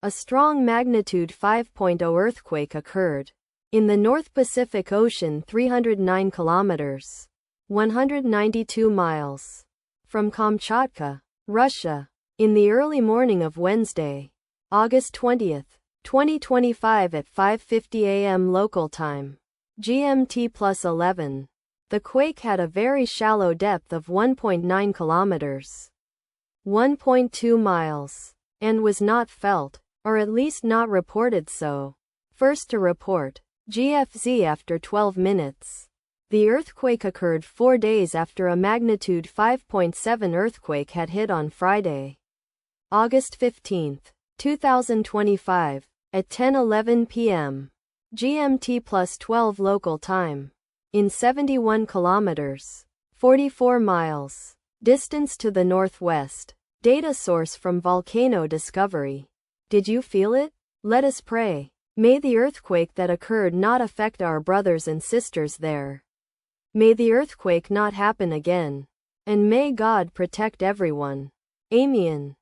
A strong magnitude 5.0 earthquake occurred in the North Pacific Ocean 309 kilometers, 192 miles from Kamchatka, Russia, in the early morning of Wednesday, August 20, 2025 at 5:50 a.m. local time, GMT +11. The quake had a very shallow depth of 1.9 kilometers, 1.2 miles, and was not felt, or at least not reported so. First to report, GFZ after 12 minutes. The earthquake occurred 4 days after a magnitude 5.7 earthquake had hit on Friday, August 15, 2025, at 10:11 p.m. GMT +12 local time, in 71 kilometers, 44 miles, distance to the northwest. Data source from Volcano Discovery. Did you feel it? Let us pray. May the earthquake that occurred not affect our brothers and sisters there. May the earthquake not happen again. And may God protect everyone. Amen.